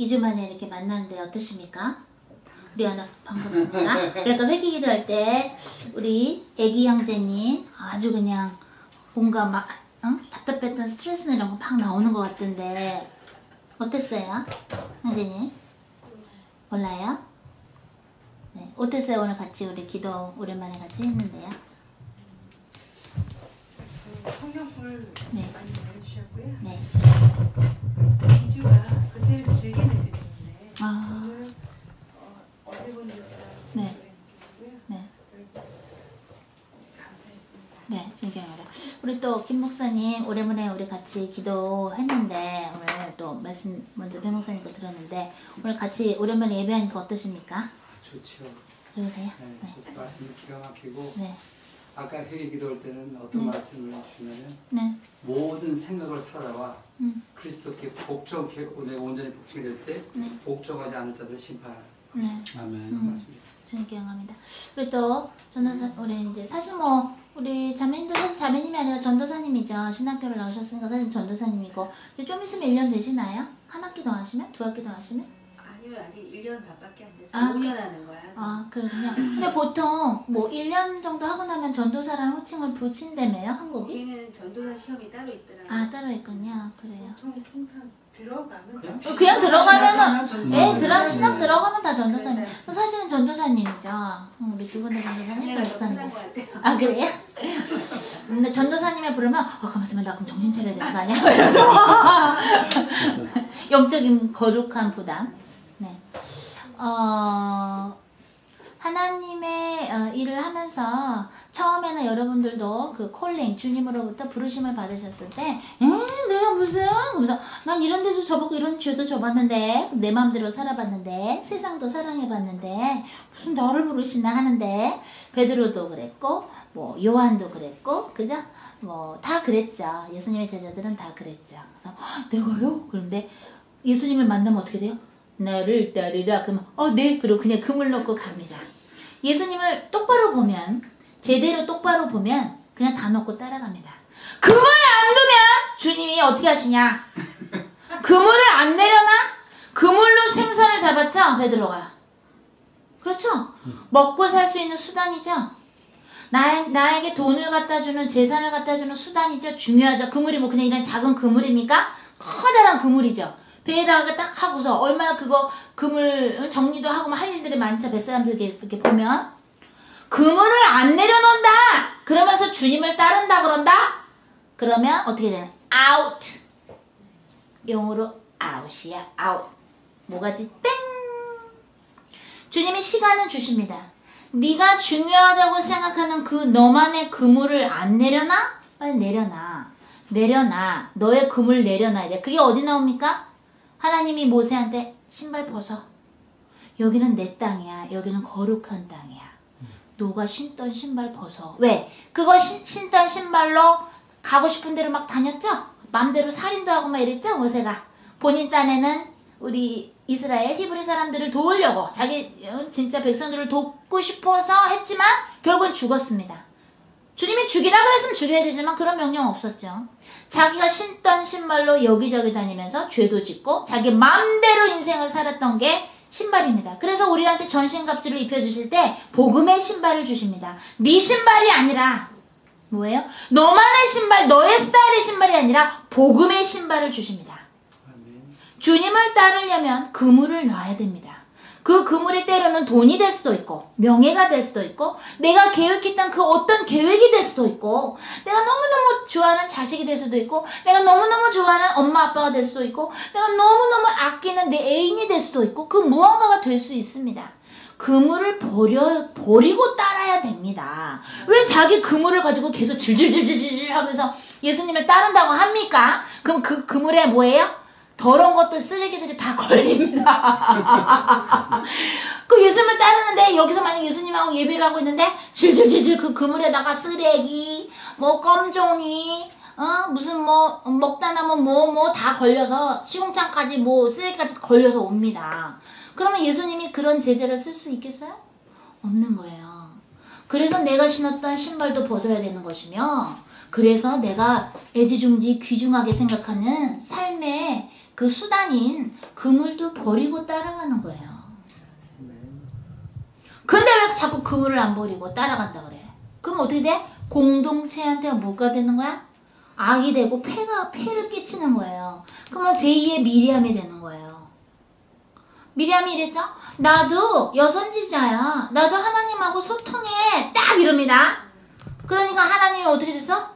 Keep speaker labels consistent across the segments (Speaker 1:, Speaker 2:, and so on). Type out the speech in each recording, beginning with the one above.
Speaker 1: 2주 만에 이렇게 만났는데 어떠십니까? 우리 하나 반갑습니다. 그러니까 회개 기도할 때 우리 애기 형제님 아주 그냥 뭔가 막 답답했던 스트레스나 이런 거 막 나오는 것 같은데 어땠어요? 형제님? 몰라요? 네. 어땠어요? 오늘 같이 우리 기도 오랜만에 같이 했는데요.
Speaker 2: 성령불
Speaker 1: 네.
Speaker 2: 많이 보내주셨고요.
Speaker 1: 네.
Speaker 2: 2주가 그때는 길게 내드렸는데 오늘 어제 본 일이라
Speaker 1: 네. 네.
Speaker 2: 감사했습니다.
Speaker 1: 네, 진경으로. 우리 또 김 목사님 오랜만에 우리 같이 기도했는데 오늘 또 말씀 먼저 배 목사님 거 들었는데 오늘 같이 오랜만에 예배하니까 어떠십니까?
Speaker 3: 좋죠.
Speaker 1: 좋으세요?
Speaker 3: 네, 말씀이 기가 막히고
Speaker 1: 네.
Speaker 3: 아까 회개 기도할 때는 어떤 말씀을 해주시냐면
Speaker 1: 네.
Speaker 3: 모든 생각을 살아와
Speaker 1: 음.
Speaker 3: 그리스도께 복종케 내가 온전히 복종이 될 때
Speaker 1: 네.
Speaker 3: 복종하지 않을 자들을 심판하라.
Speaker 1: 네.
Speaker 3: 아멘. 맞습니다.
Speaker 1: 저는 기억합니다. 우리 또 저는 우리 이제 사실 뭐 우리 자매님도 사실 자매님이 아니라 전도사님이죠. 신학교를 나오셨으니까 사실 전도사님이고 이제 좀 있으면 1년 되시나요? 한 학기 더 하시면? 2학기 더 하시면?
Speaker 4: 아니요, 아직 1년 반밖에 안 돼서
Speaker 1: 아,
Speaker 4: 5년 하는 거야.
Speaker 1: 아, 그렇군요. 근데 보통 뭐 1년 정도 하고 나면 전도사라는 호칭을 붙인다며요, 한국이?
Speaker 4: 여기는 전도사 시험이 따로 있더라고요.
Speaker 1: 아, 따로 있군요. 그래요.
Speaker 2: 통상 들어가면
Speaker 1: 그냥 들어가면은
Speaker 3: 전도사님.
Speaker 1: 신학 들어가면 다 전도사님.
Speaker 4: 네.
Speaker 1: 사실은 전도사님이죠. 우리 두 분 다 전도사님,
Speaker 4: 내가 더
Speaker 1: 목사님.
Speaker 4: 편한 것 같아요.
Speaker 1: 아, 그래요? 근데 전도사님에 부르면 가만있으면 나 그럼 정신 차려야 되는 거 아니야? 이러면서 영적인 거룩한 부담. 네. 하나님의 일을 하면서 처음에는 여러분들도 그 콜링 주님으로부터 부르심을 받으셨을 때 내가 무슨 그러면서 난 이런 데도 져봤고 이런 죄도 져봤는데 내 마음대로 살아봤는데 세상도 사랑해봤는데 무슨 나를 부르시나 하는데 베드로도 그랬고 뭐 요한도 그랬고 그죠? 뭐 다 그랬죠. 예수님의 제자들은 다 그랬죠. 그래서 내가요? 그런데 예수님을 만나면 어떻게 돼요? 나를 따르라. 그러면 네. 그리고 그냥 금을 넣고 갑니다. 예수님을 똑바로 보면 제대로 똑바로 보면 그냥 다 넣고 따라갑니다. 금을 안 두면 주님이 어떻게 하시냐? 그물을 안 내려놔? 그물로 생선을 잡았죠? 베드로가. 그렇죠? 먹고 살 수 있는 수단이죠? 나에게 돈을 갖다주는 재산을 갖다주는 수단이죠? 중요하죠? 그물이 뭐 그냥 이런 작은 그물입니까? 커다란 그물이죠. 배에다가 딱 하고서 얼마나 그거 그물 정리도 하고 막 할 일들이 많죠. 뱃사람들 이렇게 보면 그물을 안 내려놓는다 그러면서 주님을 따른다 그런다 그러면 어떻게 되나? out. 영어로 out이야. out. 뭐가지? 땡. 주님이 시간을 주십니다. 네가 중요하다고 생각하는 그 너만의 그물을 안 내려놔? 빨리 내려놔. 내려놔. 너의 그물 내려놔야 돼. 그게 어디 나옵니까? 하나님이 모세한테 신발 벗어. 여기는 내 땅이야. 여기는 거룩한 땅이야. 너가 신던 신발 벗어. 왜? 그거 신던 신발로 가고 싶은 데로 막 다녔죠? 맘대로 살인도 하고 막 이랬죠? 모세가. 본인 딴에는 우리 이스라엘 히브리 사람들을 도우려고 자기 진짜 백성들을 돕고 싶어서 했지만 결국은 죽었습니다. 주님이 죽이라 그랬으면 죽여야 되지만 그런 명령 없었죠. 자기가 신던 신발로 여기저기 다니면서 죄도 짓고 자기 맘대로 인생을 살았던 게 신발입니다. 그래서 우리한테 전신갑주를 입혀주실 때 복음의 신발을 주십니다. 네 신발이 아니라 뭐예요? 너만의 신발, 너의 스타일의 신발이 아니라 복음의 신발을 주십니다. 주님을 따르려면 그물을 놔야 됩니다. 그 그물이 때로는 돈이 될 수도 있고 명예가 될 수도 있고 내가 계획했던 그 어떤 계획이 될 수도 있고 내가 너무너무 좋아하는 자식이 될 수도 있고 내가 너무너무 좋아하는 엄마 아빠가 될 수도 있고 내가 너무너무 아끼는 내 애인이 될 수도 있고 그 무언가가 될 수 있습니다. 그물을 버리고 따라야 됩니다. 왜 자기 그물을 가지고 계속 질질질질질 하면서 예수님을 따른다고 합니까? 그럼 그 그물에 뭐예요? 더러운 것도 쓰레기들이 다 걸립니다. 그 예수님을 따르는데 여기서 만약 예수님하고 예배를 하고 있는데 질질질질 그 그물에다가 쓰레기 뭐 껌종이 무슨 뭐 먹다 남은 뭐 다 걸려서 시궁창까지 뭐 쓰레기까지 걸려서 옵니다. 그러면 예수님이 그런 제재를 쓸 수 있겠어요? 없는 거예요. 그래서 내가 신었던 신발도 벗어야 되는 것이며 그래서 내가 애지중지 귀중하게 생각하는 삶의 그 수단인 그물도 버리고 따라가는 거예요. 근데 왜 자꾸 그물을 안 버리고 따라간다 그래? 그럼 어떻게 돼? 공동체한테 뭐가 되는 거야? 악이 되고 폐를 끼치는 거예요. 그러면 제2의 미리암이 되는 거예요. 미리암이 이랬죠? 나도 여선지자야. 나도 하나님하고 소통해. 딱 이럽니다. 그러니까 하나님이 어떻게 됐어?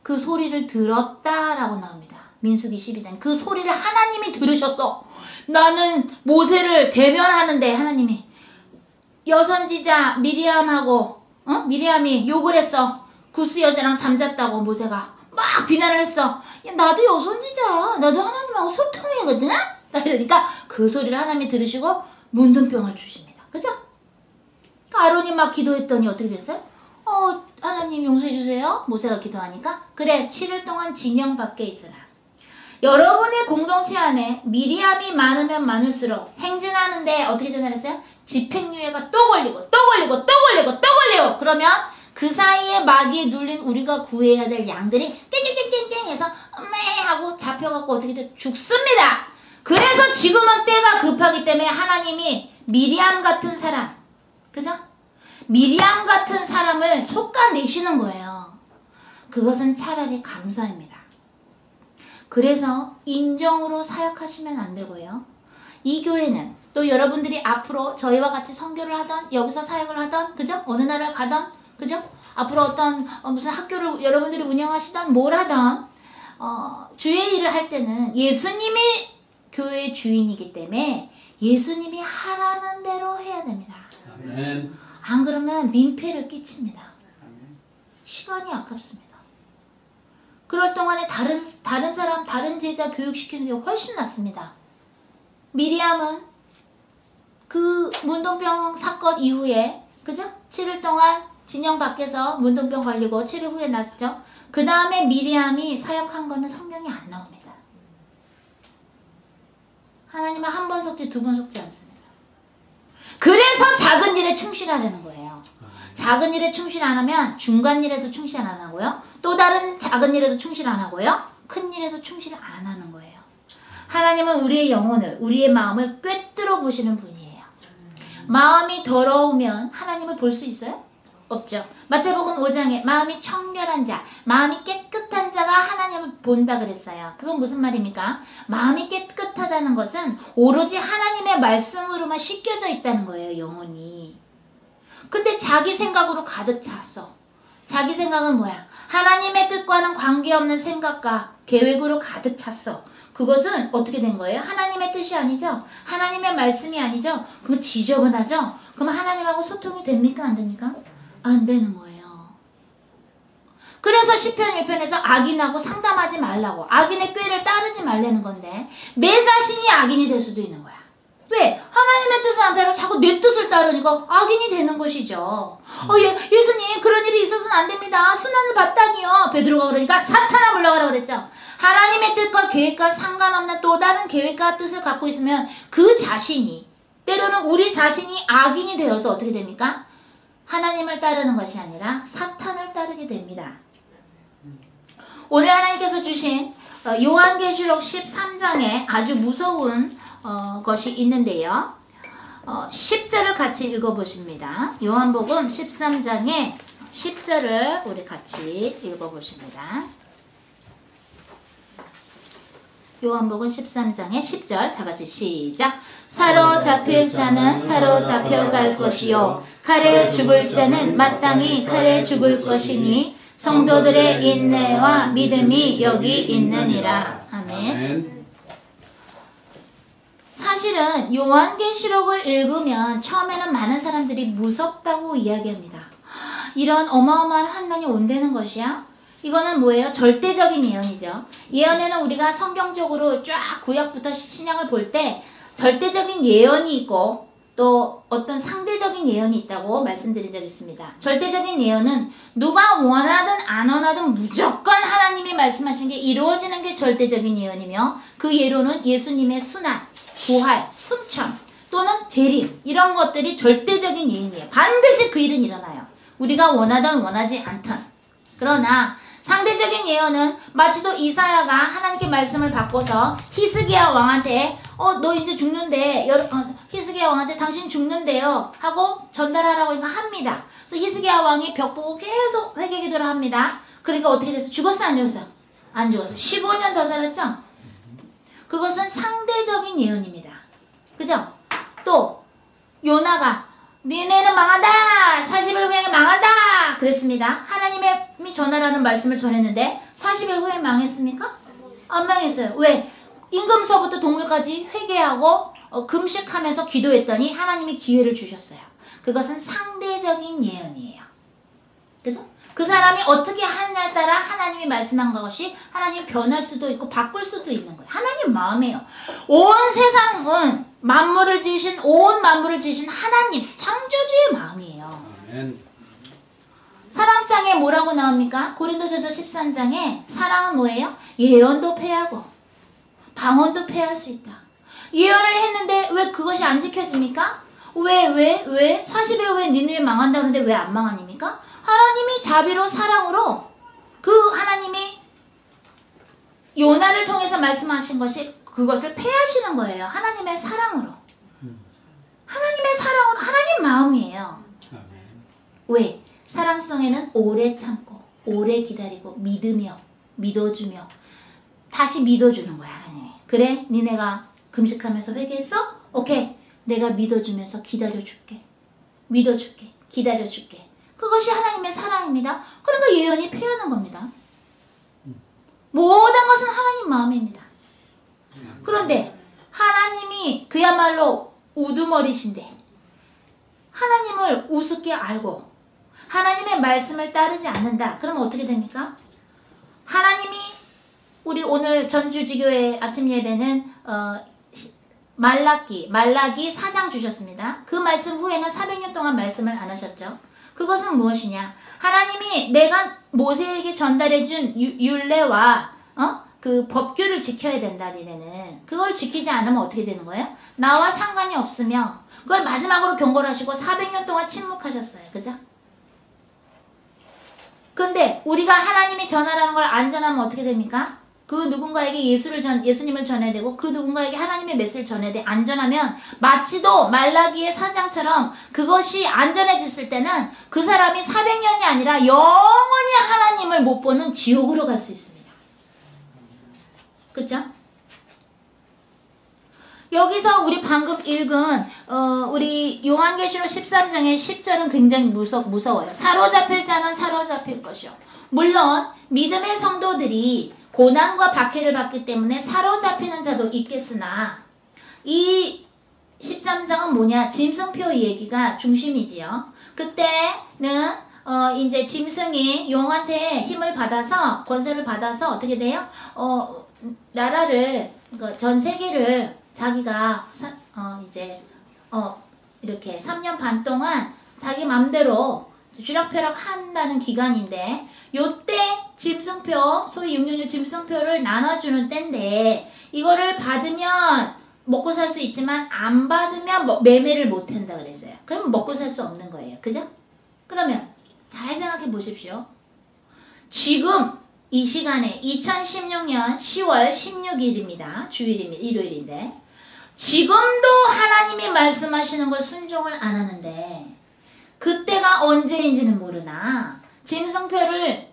Speaker 1: 그 소리를 들었다라고 나옵니다. 민수기 12장. 그 소리를 하나님이 들으셨어. 나는 모세를 대면하는데 하나님이 여선지자 미리암하고 미리암이 욕을 했어. 구스 여자랑 잠잤다고 모세가 막 비난을 했어. 야, 나도 여선지자야. 나도 하나님하고 소통이거든. 그러니까 그 소리를 하나님이 들으시고 문둥병을 주십니다. 그죠? 아론이 막 기도했더니 어떻게 됐어요? 하나님 용서해 주세요. 모세가 기도하니까 그래 7일 동안 징용 밖에 있으라. 여러분의 공동체 안에 미리암이 많으면 많을수록 행진하는데 어떻게 되나 그랬어요? 집행유예가 또 걸리고 또 걸리고 또 걸리고 또 걸리고 그러면 그 사이에 마귀에 눌린 우리가 구해야 될 양들이 땡땡땡땡땡 해서 엄매 하고 잡혀갖고 어떻게 돼? 죽습니다. 그래서 지금은 때가 급하기 때문에 하나님이 미리암 같은 사람, 그죠? 미리암 같은 사람을 솎아내시는 거예요. 그것은 차라리 감사입니다. 그래서 인정으로 사역하시면 안 되고요. 이 교회는 또 여러분들이 앞으로 저희와 같이 선교를 하던 여기서 사역을 하던 그죠? 어느 나라를 가던 그죠? 앞으로 어떤 무슨 학교를 여러분들이 운영하시던 뭘 하던 주의 일을 할 때는 예수님이 교회의 주인이기 때문에 예수님이 하라는 대로 해야 됩니다.
Speaker 3: 아멘.
Speaker 1: 안 그러면 민폐를 끼칩니다. 시간이 아깝습니다. 그럴 동안에 다른 사람, 다른 제자 교육시키는 게 훨씬 낫습니다. 미리암은 그 문둥병 사건 이후에 그죠? 7일 동안 진영 밖에서 문둥병 걸리고 7일 후에 났죠. 그 다음에 미리암이 사역한 거는 성경에 안 나옵니다. 하나님은 한 번 속지 두 번 속지 않습니다. 그래서 작은 일에 충실하려는 거예요. 작은 일에 충실 안 하면 중간 일에도 충실 안 하고요. 또 다른 작은 일에도 충실 안 하고요. 큰 일에도 충실 안 하는 거예요. 하나님은 우리의 영혼을, 우리의 마음을 꿰뚫어 보시는 분이에요. 마음이 더러우면 하나님을 볼 수 있어요? 없죠. 마태복음 5장에 마음이 청결한 자, 마음이 깨끗한 자가 하나님을 본다 그랬어요. 그건 무슨 말입니까? 마음이 깨끗하다는 것은 오로지 하나님의 말씀으로만 씻겨져 있다는 거예요. 영혼이. 근데 자기 생각으로 가득 찼어. 자기 생각은 뭐야? 하나님의 뜻과는 관계없는 생각과 계획으로 가득 찼어. 그것은 어떻게 된 거예요? 하나님의 뜻이 아니죠? 하나님의 말씀이 아니죠? 그럼 지저분하죠? 그럼 하나님하고 소통이 됩니까? 안 됩니까? 안 되는 거예요. 그래서 시편 1편에서 악인하고 상담하지 말라고, 악인의 꾀를 따르지 말라는 건데 내 자신이 악인이 될 수도 있는 거야. 왜? 하나님의 뜻을 안 따르고 자꾸 내 뜻을 따르니까 악인이 되는 것이죠. 예수님 그런 일이 있어서는 안 됩니다. 순환을 받다니요. 베드로가 그러니까 사탄아 물러가라 그랬죠. 하나님의 뜻과 계획과 상관없는 또 다른 계획과 뜻을 갖고 있으면 그 자신이, 때로는 우리 자신이 악인이 되어서 어떻게 됩니까? 하나님을 따르는 것이 아니라 사탄을 따르게 됩니다. 오늘 하나님께서 주신 요한계시록 13장에 아주 무서운 것이 있는데요. 10절을 같이 읽어보십니다. 요한복음 13장에 10절을 우리 같이 읽어보십니다. 요한복음 13장의 10절 다 같이 시작. 사로잡힐 자는 사로잡혀 갈 것이요 칼에 죽을 자는 마땅히 칼에 죽을 것이니 성도들의 인내와 믿음이 여기 있느니라. 아멘. 사실은 요한계시록을 읽으면 처음에는 많은 사람들이 무섭다고 이야기합니다. 이런 어마어마한 환난이 온다는 것이야? 이거는 뭐예요? 절대적인 예언이죠. 예언에는 우리가 성경적으로 쫙 구약부터 신약을 볼 때 절대적인 예언이 있고 또 어떤 상대적인 예언이 있다고 말씀드린 적이 있습니다. 절대적인 예언은 누가 원하든 안 원하든 무조건 하나님이 말씀하신 게 이루어지는 게 절대적인 예언이며 그 예로는 예수님의 순환, 부활, 승천 또는 재림 이런 것들이 절대적인 예언이에요. 반드시 그 일은 일어나요. 우리가 원하든 원하지 않든. 그러나 상대적인 예언은 마치도 이사야가 하나님께 말씀을 받고서 히스기야 왕한테 너 이제 죽는데 히스기야 왕한테 당신 죽는데요 하고 전달하라고 합니다. 그래서 히스기야 왕이 벽 보고 계속 회개 기도를 합니다. 그러니까 어떻게 됐어? 죽었어 안 죽었어? 안 죽었어. 15년 더 살았죠? 그것은 상대적인 예언입니다. 그죠? 또 요나가 니네는 망한다. 40일 후에 망한다. 그랬습니다. 하나님이 전하라는 말씀을 전했는데 40일 후에 망했습니까? 안 망했어요. 왜? 임금서부터 동물까지 회개하고 금식하면서 기도했더니 하나님이 기회를 주셨어요. 그것은 상대적인 예언이에요. 그죠? 그 사람이 어떻게 하느냐에 따라 하나님이 말씀한 것이 하나님이 변할 수도 있고 바꿀 수도 있는 거예요. 하나님 마음이에요. 온 세상은 만물을 지으신 온 만물을 지으신 하나님 창조주의 마음이에요.
Speaker 3: 아멘.
Speaker 1: 사랑장에 뭐라고 나옵니까? 고린도전서 13장에 사랑은 뭐예요? 예언도 패하고 방언도 패할 수 있다. 예언을 했는데 왜 그것이 안 지켜집니까? 왜? 40일 후에 니네 망한다는데 왜 안 망하니까? 하나님이 자비로 사랑으로 그 하나님이 요나를 통해서 말씀하신 것이 그것을 패하시는 거예요. 하나님의 사랑으로. 하나님의 사랑으로 하나님 마음이에요.
Speaker 3: 아멘.
Speaker 1: 왜? 사랑성에는 오래 참고 오래 기다리고 믿어주며 다시 믿어주는 거야. 하나님이. 그래? 니네가 금식하면서 회개했어? 오케이. 내가 믿어주면서 기다려줄게. 믿어줄게. 기다려줄게. 그것이 하나님의 사랑입니다. 그러니까 예언이 패하는 겁니다. 모든 것은 하나님 마음입니다. 그런데 하나님이 그야말로 우두머리신데 하나님을 우습게 알고 하나님의 말씀을 따르지 않는다. 그러면 어떻게 됩니까? 하나님이 우리 오늘 전주지교회 아침 예배는 말라기 4장 주셨습니다. 그 말씀 후에는 400년 동안 말씀을 안 하셨죠. 그것은 무엇이냐? 하나님이 내가 모세에게 전달해준 율례와 그 법규를 지켜야 된다. 니네는 그걸 지키지 않으면 어떻게 되는 거예요? 나와 상관이 없으며 그걸 마지막으로 경고를 하시고 400년 동안 침묵하셨어요. 그죠? 근데 우리가 하나님이 전하라는 걸 안 전하면 어떻게 됩니까? 그 누군가에게 예수님을 전해야 되고 그 누군가에게 하나님의 메시지를 전해야 돼. 안 전하면 마치도 말라기의 4장처럼 그것이 안 전해졌을 때는 그 사람이 400년이 아니라 영원히 하나님을 못 보는 지옥으로 갈 수 있습니다. 그쵸? 여기서 우리 방금 읽은 우리 요한계시록 13장의 10절은 굉장히 무서워요. 사로잡힐 자는 사로잡힐 것이요. 물론 믿음의 성도들이 고난과 박해를 받기 때문에 사로잡히는 자도 있겠으나 이 13장은 뭐냐? 짐승표 얘기가 중심이지요. 그때는 이제 짐승이 용한테 힘을 받아서 권세를 받아서 어떻게 돼요? 나라를 전 세계를 자기가 이렇게 3년 반 동안 자기 맘대로 쥐락펴락 한다는 기간인데 요때 짐승표 소위 666 짐승표를 나눠주는 때인데 이거를 받으면 먹고 살 수 있지만 안 받으면 매매를 못 한다 그랬어요. 그럼 먹고 살 수 없는 거예요. 그죠? 그러면 잘 생각해 보십시오. 지금 이 시간에 2016년 10월 16일입니다. 주일입니다. 일요일인데 지금도 하나님이 말씀하시는 걸 순종을 안 하는데 그때가 언제인지는 모르나 짐승표를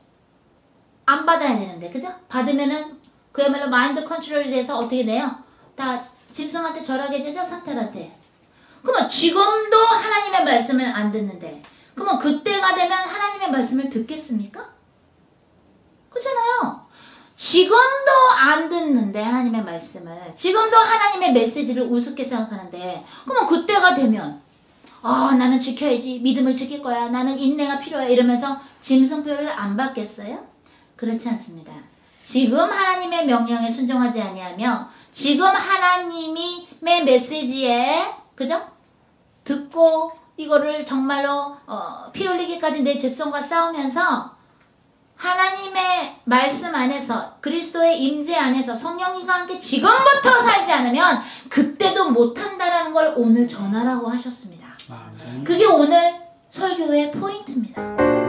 Speaker 1: 안 받아야 되는데 그죠? 받으면은 그야말로 마인드 컨트롤이 돼서 어떻게 돼요? 다 짐승한테 절하게 되죠? 사탄한테. 그러면 지금도 하나님의 말씀을 안 듣는데 그러면 그때가 되면 하나님의 말씀을 듣겠습니까? 그렇잖아요. 지금도 안 듣는데 하나님의 말씀을 지금도 하나님의 메시지를 우습게 생각하는데 그러면 그때가 되면 나는 지켜야지. 믿음을 지킬 거야. 나는 인내가 필요해. 이러면서 짐승표를 안 받겠어요? 그렇지 않습니다. 지금 하나님의 명령에 순종하지 아니하며 지금 하나님의 메시지에 그죠? 듣고 이거를 정말로 피 흘리기까지 내 죄성과 싸우면서 하나님의 말씀 안에서 그리스도의 임재 안에서 성령님과 함께 지금부터 살지 않으면 그때도 못한다라는 걸 오늘 전하라고 하셨습니다.
Speaker 3: 아멘.
Speaker 1: 그게 오늘 설교의 포인트입니다.